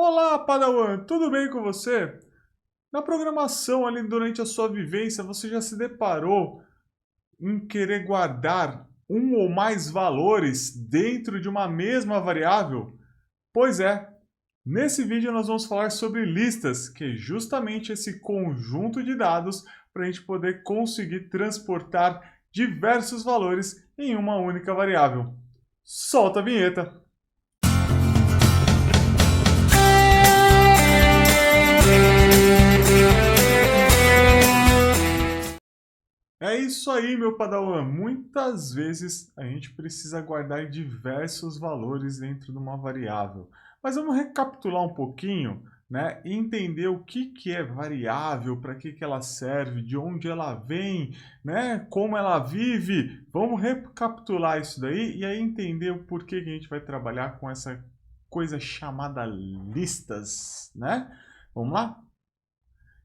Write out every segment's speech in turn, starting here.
Olá, Padawan, tudo bem com você? Na programação, ali durante a sua vivência, você já se deparou em querer guardar um ou mais valores dentro de uma mesma variável? Pois é, nesse vídeo nós vamos falar sobre listas, que é justamente esse conjunto de dados para a gente poder conseguir transportar diversos valores em uma única variável. Solta a vinheta! É isso aí, meu Padawan. Muitas vezes a gente precisa guardar diversos valores dentro de uma variável. Mas vamos recapitular um pouquinho, né? E entender o que é variável, para que ela serve, de onde ela vem, né? Como ela vive. Vamos recapitular isso daí e aí entender o porquê que a gente vai trabalhar com essa coisa chamada listas, né? Vamos lá?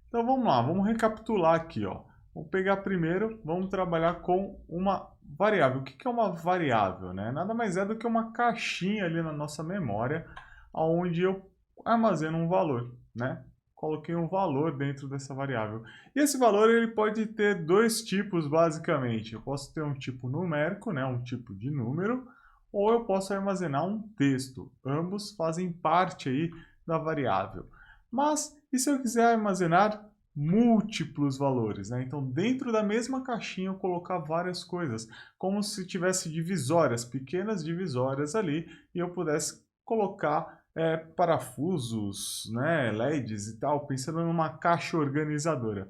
Então vamos lá, vamos recapitular aqui, ó. Vamos pegar primeiro, vamos trabalhar com uma variável. O que é uma variável, né? Nada mais é do que uma caixinha ali na nossa memória, onde eu armazeno um valor, né? Coloquei um valor dentro dessa variável. E esse valor ele pode ter dois tipos, basicamente. Eu posso ter um tipo numérico, né? Um tipo de número, ou eu posso armazenar um texto. Ambos fazem parte aí da variável. Mas e se eu quiser armazenar múltiplos valores, né? Então, dentro da mesma caixinha eu colocar várias coisas, como se tivesse divisórias, pequenas divisórias ali, e eu pudesse colocar parafusos, né, LEDs e tal, pensando numa caixa organizadora.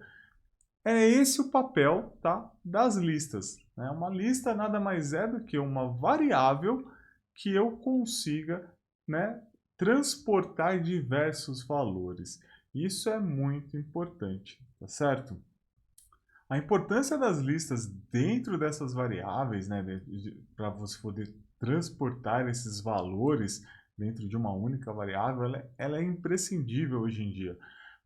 É esse o papel, tá, das listas, né? Uma lista nada mais é do que uma variável que eu consiga, né, transportar diversos valores. Isso é muito importante, tá certo? A importância das listas dentro dessas variáveis, né, para você poder transportar esses valores dentro de uma única variável, ela é imprescindível hoje em dia.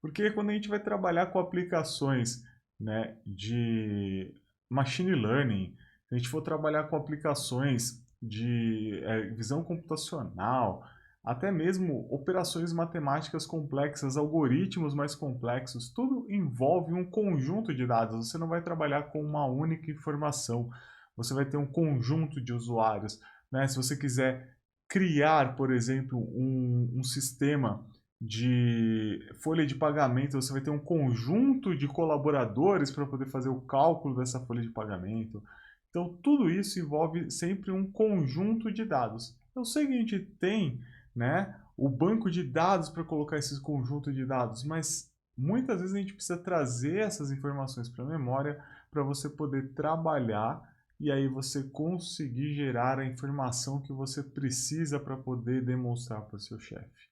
Porque quando a gente vai trabalhar com aplicações, né, de machine learning, se a gente for trabalhar com aplicações de visão computacional, até mesmo operações matemáticas complexas, algoritmos mais complexos, tudo envolve um conjunto de dados. Você não vai trabalhar com uma única informação, você vai ter um conjunto de usuários, né? Se você quiser criar, por exemplo, um sistema de folha de pagamento, você vai ter um conjunto de colaboradores para poder fazer o cálculo dessa folha de pagamento. Então, tudo isso envolve sempre um conjunto de dados. Eu sei que a gente tem, né, o banco de dados para colocar esse conjunto de dados, mas muitas vezes a gente precisa trazer essas informações para a memória para você poder trabalhar e aí você conseguir gerar a informação que você precisa para poder demonstrar para o seu chefe.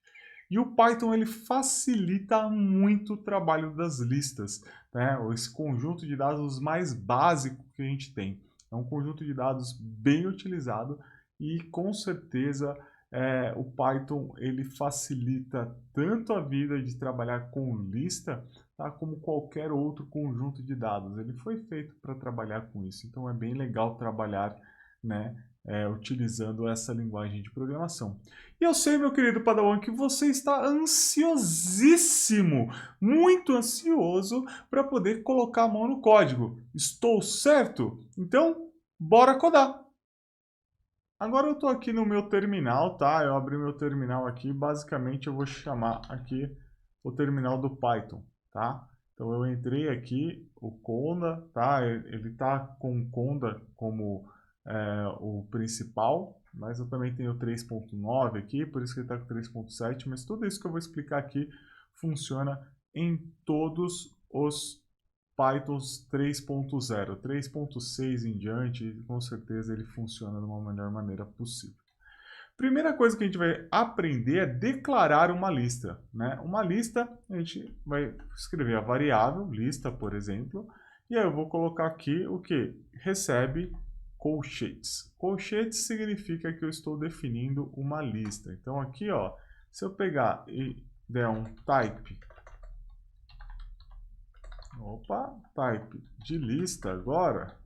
E o Python ele facilita muito o trabalho das listas, né? Esse conjunto de dados mais básico que a gente tem. É um conjunto de dados bem utilizado e com certeza o Python ele facilita tanto a vida de trabalhar com lista, tá, como qualquer outro conjunto de dados. Ele foi feito para trabalhar com isso, então é bem legal trabalhar, né, utilizando essa linguagem de programação. E eu sei, meu querido Padawan, que você está ansiosíssimo, muito ansioso para poder colocar a mão no código. Estou certo? Então, bora codar! Agora eu estou aqui no meu terminal, tá? Eu abri meu terminal aqui. Basicamente eu vou chamar aqui o terminal do Python, tá? Então eu entrei aqui, o Conda, tá? Ele tá com o Conda como o principal, mas eu também tenho o 3.9 aqui, por isso que ele está com 3.7, mas tudo isso que eu vou explicar aqui funciona em todos os Pythons 3.0, 3.6 em diante, com certeza ele funciona de uma melhor maneira possível. Primeira coisa que a gente vai aprender é declarar uma lista, né? Uma lista, a gente vai escrever a variável, lista, por exemplo, e aí eu vou colocar aqui o que? Recebe colchetes. Colchetes significa que eu estou definindo uma lista. Então aqui, ó, se eu pegar e der um type type de lista agora,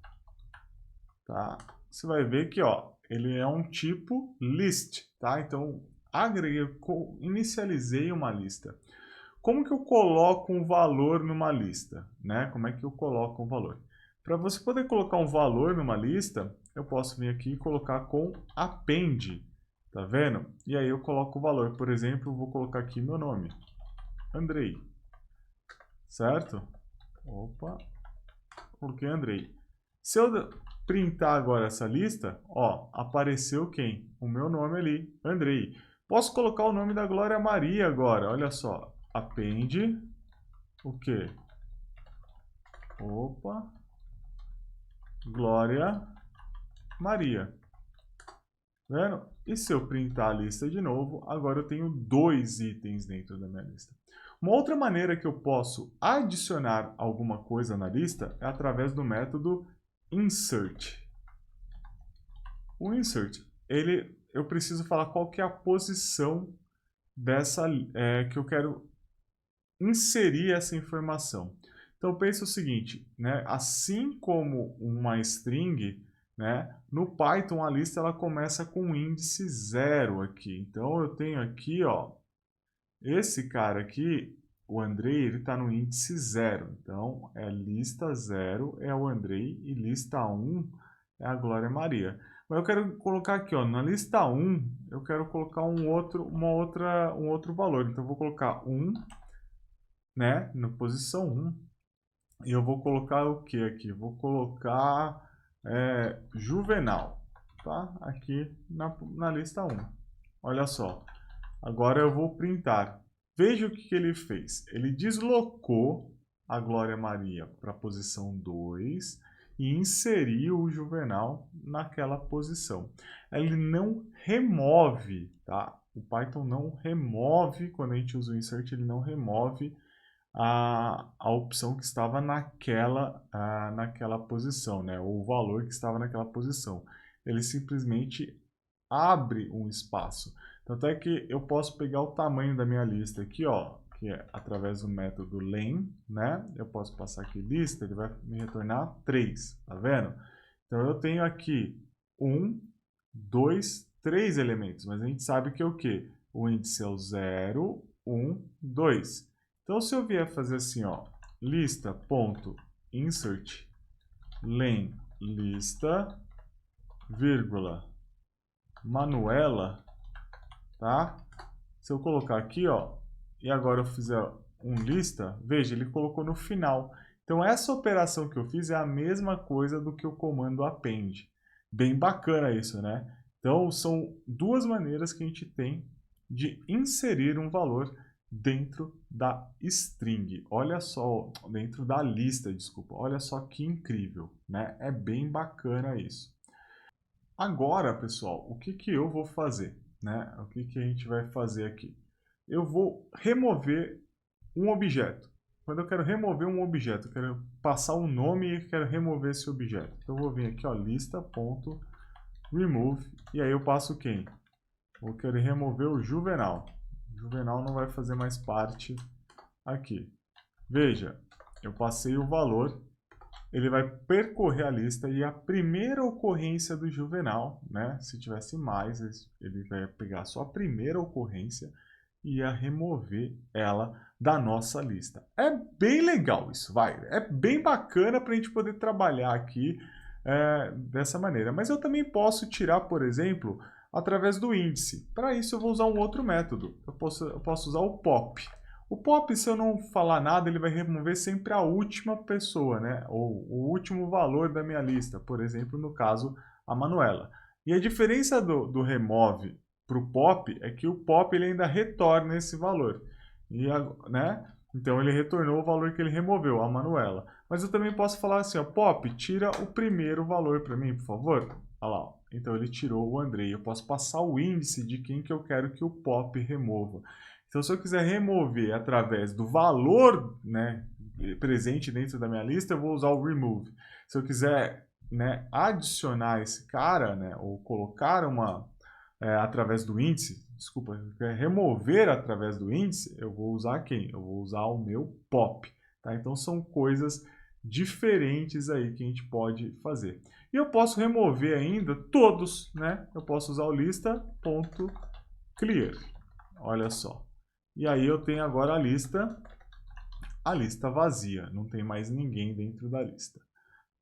tá? Você vai ver que, ó, ele é um tipo list, tá? Então, agreguei, inicializei uma lista. Como que eu coloco um valor numa lista, né? Como é que eu coloco um valor? Para você poder colocar um valor numa lista, eu posso vir aqui e colocar com append, tá vendo? E aí eu coloco o valor, por exemplo, eu vou colocar aqui meu nome, Andrei, certo? Opa, coloquei Andrei. Se eu printar agora essa lista, ó, apareceu quem? O meu nome ali, Andrei. Posso colocar o nome da Glória Maria agora, olha só, append, o quê? Opa, Glória Maria. Vendo? E se eu printar a lista de novo, agora eu tenho 2 itens dentro da minha lista. Uma outra maneira que eu posso adicionar alguma coisa na lista é através do método insert. O insert, eu preciso falar qual que é a posição dessa que eu quero inserir essa informação. Então pensa o seguinte, né? Assim como uma string, né? No Python a lista ela começa com o índice 0 aqui. Então eu tenho aqui, ó, esse cara aqui, o Andrei, ele está no índice 0. Então é lista 0 é o Andrei e lista 1 é a Glória Maria. Mas eu quero colocar aqui, ó, na lista 1, eu quero colocar um outro valor. Então eu vou colocar 1, né, na posição 1. E eu vou colocar o que aqui? Vou colocar Juvenal, tá? Aqui na lista 1. Olha só. Agora eu vou printar. Veja o que ele fez. Ele deslocou a Glória Maria para a posição 2 e inseriu o Juvenal naquela posição. Ele não remove, tá? O Python não remove, quando a gente usa o insert, ele não remove a opção que estava naquela posição, né? Ou o valor que estava naquela posição. Ele simplesmente abre um espaço. Tanto é que eu posso pegar o tamanho da minha lista aqui, ó, que é através do método len, né? Eu posso passar aqui lista, ele vai me retornar 3, tá vendo? Então eu tenho aqui 1, 2, 3 elementos, mas a gente sabe que é o quê? O índice é o 0, 1, 2. Então, se eu vier fazer assim, ó, lista.insert len lista, vírgula, Manuela, tá? Se eu colocar aqui, ó, e agora eu fizer um lista, veja, ele colocou no final. Então, essa operação que eu fiz é a mesma coisa do que o comando append. Bem bacana isso, né? Então, são duas maneiras que a gente tem de inserir um valor dentro da string. Olha só, dentro da lista, desculpa. Olha só que incrível, né? É bem bacana isso. Agora, pessoal, o que que eu vou fazer, né? O que que a gente vai fazer aqui? Eu vou remover um objeto. Quando eu quero remover um objeto, eu quero passar um nome e quero remover esse objeto. Então, eu vou vir aqui, ó, lista.remove, e aí eu passo quem? Eu quero remover o Juvenal. O Juvenal não vai fazer mais parte aqui. Veja, eu passei o valor, ele vai percorrer a lista e a primeira ocorrência do Juvenal, né? Se tivesse mais, ele vai pegar só a primeira ocorrência e ia remover ela da nossa lista. É bem legal isso, vai. É bem bacana para a gente poder trabalhar aqui dessa maneira. Mas eu também posso tirar, por exemplo, através do índice. Para isso eu vou usar um outro método. Eu posso usar o pop. O pop, se eu não falar nada, ele vai remover sempre a última pessoa, né? Ou o último valor da minha lista. Por exemplo, no caso, a Manuela. E a diferença do remove para o pop é que o pop ele ainda retorna esse valor. E, né? Então ele retornou o valor que ele removeu, a Manuela. Mas eu também posso falar assim, ó, pop, tira o primeiro valor para mim, por favor. Olha lá, ó. Então ele tirou o Andrei. Eu posso passar o índice de quem que eu quero que o pop remova. Então, se eu quiser remover através do valor, né, presente dentro da minha lista, eu vou usar o remove. Se eu quiser, né, adicionar esse cara, né, ou colocar através do índice, desculpa, remover através do índice, eu vou usar quem? Eu vou usar o meu pop. Tá? Então, são coisas diferentes aí que a gente pode fazer. E eu posso remover ainda todos, né? Eu posso usar o lista.clear clear. Olha só. E aí eu tenho agora a lista vazia. Não tem mais ninguém dentro da lista.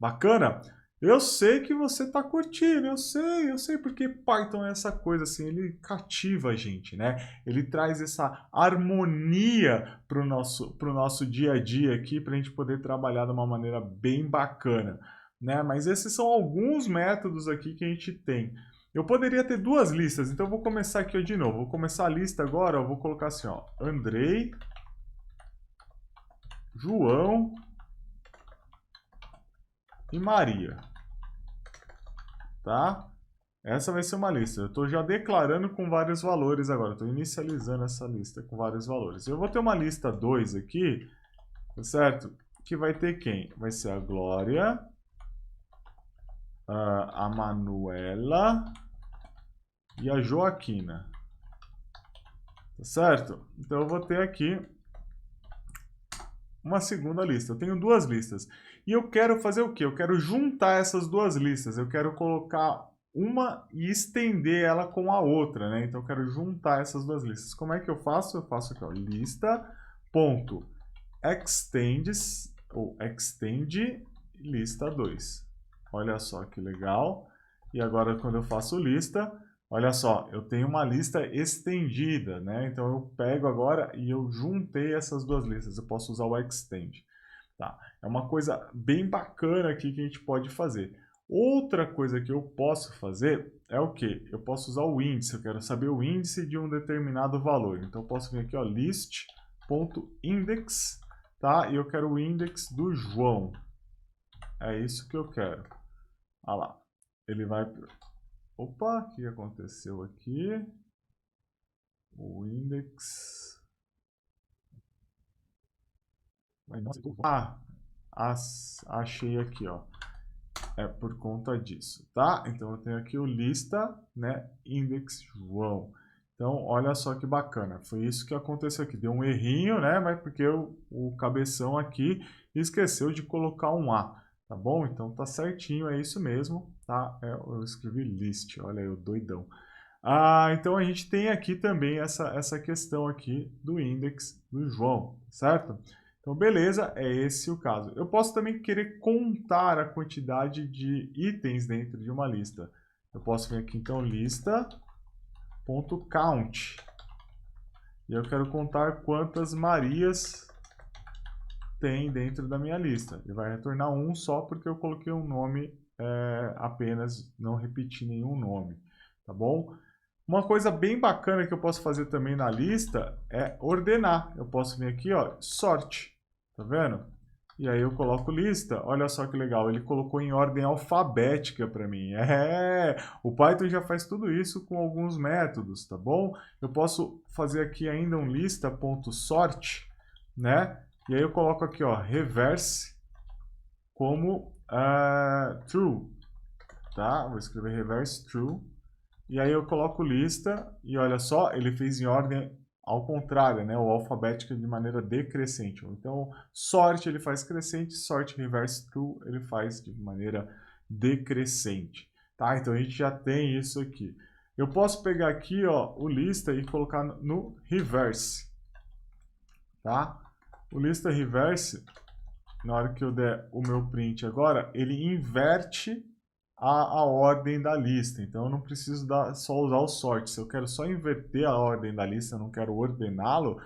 Bacana? Eu sei que você está curtindo, eu sei porque Python é essa coisa assim, ele cativa a gente, né? Ele traz essa harmonia para o nosso dia a dia aqui, para a gente poder trabalhar de uma maneira bem bacana, né? Mas esses são alguns métodos aqui que a gente tem. Eu poderia ter duas listas, então eu vou começar aqui de novo. Vou começar a lista agora, eu vou colocar assim, ó, Andrei, João e Maria, tá? Essa vai ser uma lista. Eu estou já declarando com vários valores agora. Estou inicializando essa lista com vários valores. Eu vou ter uma lista 2 aqui, tá certo? Que vai ter quem? Vai ser a Glória, a Manuela e a Joaquina. Tá certo? Então eu vou ter aqui uma segunda lista. Eu tenho duas listas. E eu quero fazer o quê? Eu quero juntar essas duas listas. Eu quero colocar uma e estender ela com a outra, né? Então eu quero juntar essas duas listas. Como é que eu faço? Eu faço aqui, ó, lista.extends ou extend lista 2. Olha só que legal. E agora quando eu faço lista, olha só, eu tenho uma lista estendida, né? Então eu pego agora e eu juntei essas duas listas. Eu posso usar o extend. Tá? É uma coisa bem bacana aqui que a gente pode fazer. Outra coisa que eu posso fazer é o que? Eu posso usar o índice. Eu quero saber o índice de um determinado valor. Então eu posso vir aqui, ó, list.index, tá? E eu quero o index do João. É isso que eu quero. Olha lá. Ele vai... Opa, o que aconteceu aqui? O index... achei aqui, ó. É por conta disso, tá? Então eu tenho aqui o lista, né, index João. Então, olha só que bacana. Foi isso que aconteceu aqui. Deu um errinho, né? Mas porque o cabeção aqui esqueceu de colocar um A, tá bom? Então tá certinho, é isso mesmo, tá? Eu escrevi list, olha aí o doidão. Então a gente tem aqui também essa questão aqui do index do João, certo? Então, beleza, é esse o caso. Eu posso também querer contar a quantidade de itens dentro de uma lista. Eu posso vir aqui, então, lista.count. E eu quero contar quantas Marias tem dentro da minha lista. Ele vai retornar um só porque eu coloquei um nome apenas, não repeti nenhum nome. Tá bom? Uma coisa bem bacana que eu posso fazer também na lista é ordenar. Eu posso vir aqui, ó, sort. Tá vendo? E aí eu coloco lista. Olha só que legal, ele colocou em ordem alfabética para mim. O Python já faz tudo isso com alguns métodos, tá bom? Eu posso fazer aqui ainda um lista.sort, né? E aí eu coloco aqui, ó, reverse como true, tá? Vou escrever reverse true. E aí eu coloco lista e olha só, ele fez em ordem ao contrário, né? O alfabética de maneira decrescente. Então, sort ele faz crescente, sort reverse true ele faz de maneira decrescente. Tá? Então a gente já tem isso aqui. Eu posso pegar aqui, ó, o lista e colocar no reverse. Tá? O lista reverse, na hora que eu der o meu print agora, ele inverte a ordem da lista. Então eu não preciso só usar o sort. Se eu quero só inverter a ordem da lista, eu não quero ordená-lo,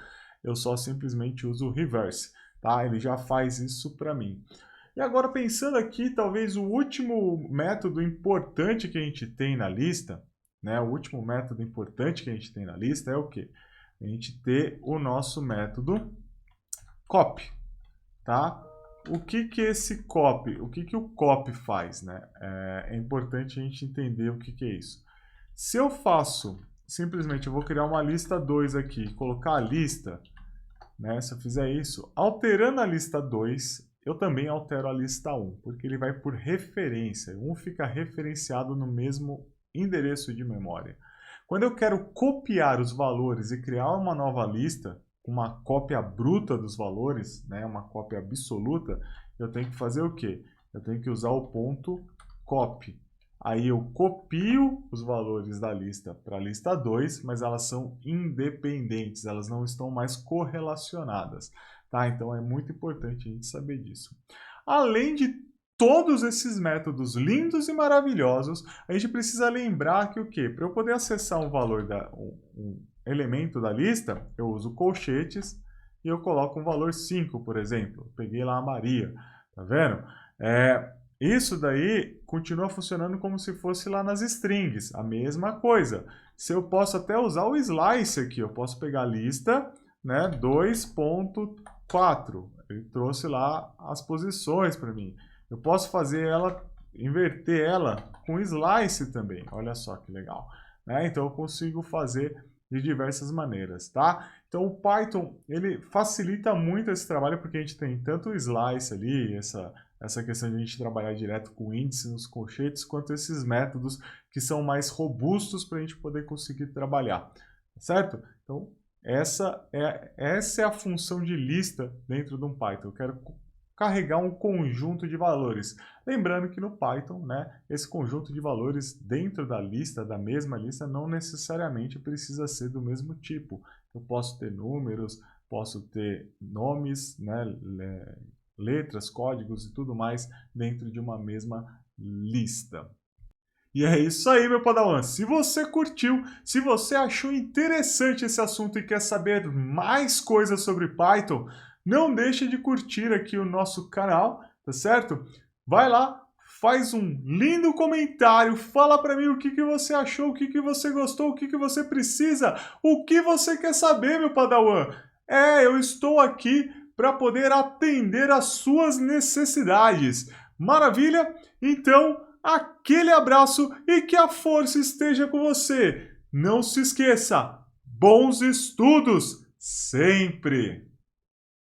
eu só simplesmente uso o reverse. Tá? Ele já faz isso para mim. E agora pensando aqui, talvez o último método importante que a gente tem na lista, né? O último método importante que a gente tem na lista é o quê? A gente ter o nosso método copy, tá? O que que esse copy, o que que o copy faz, né? É importante a gente entender o que que é isso. Se eu faço, simplesmente eu vou criar uma lista 2 aqui, colocar a lista, né? Se eu fizer isso, alterando a lista 2, eu também altero a lista 1, porque ele vai por referência. Um fica referenciado no mesmo endereço de memória. Quando eu quero copiar os valores e criar uma nova lista, uma cópia bruta dos valores, né, uma cópia absoluta, eu tenho que fazer o quê? Eu tenho que usar o ponto copy. Aí eu copio os valores da lista para a lista 2, mas elas são independentes, elas não estão mais correlacionadas, tá? Então é muito importante a gente saber disso. Além de todos esses métodos lindos e maravilhosos, a gente precisa lembrar que o quê? Para eu poder acessar um valor um elemento da lista, eu uso colchetes e eu coloco um valor 5, por exemplo. Eu peguei lá a Maria, tá vendo? Isso daí continua funcionando como se fosse lá nas strings, a mesma coisa. Se eu posso até usar o slice aqui, eu posso pegar a lista, né, 2.4, ele trouxe lá as posições para mim. Eu posso fazer ela, inverter ela com slice também, olha só que legal. Né? Então eu consigo fazer de diversas maneiras, tá? Então o Python, ele facilita muito esse trabalho porque a gente tem tanto o slice ali, essa questão de a gente trabalhar direto com índice nos colchetes, quanto esses métodos que são mais robustos para a gente poder conseguir trabalhar, certo? Então, essa é a função de lista dentro de um Python. Eu quero carregar um conjunto de valores. Lembrando que no Python, né, esse conjunto de valores dentro da lista, da mesma lista, não necessariamente precisa ser do mesmo tipo. Eu posso ter números, posso ter nomes, né, letras, códigos e tudo mais dentro de uma mesma lista. E é isso aí, meu Padawan. Se você curtiu, se você achou interessante esse assunto e quer saber mais coisas sobre Python, não deixe de curtir aqui o nosso canal, tá certo? Vai lá, faz um lindo comentário, fala para mim o que você achou, o que você gostou, o que você precisa, o que você quer saber, meu Padawan. Eu estou aqui para poder atender às suas necessidades. Maravilha? Então, aquele abraço e que a força esteja com você. Não se esqueça, bons estudos sempre!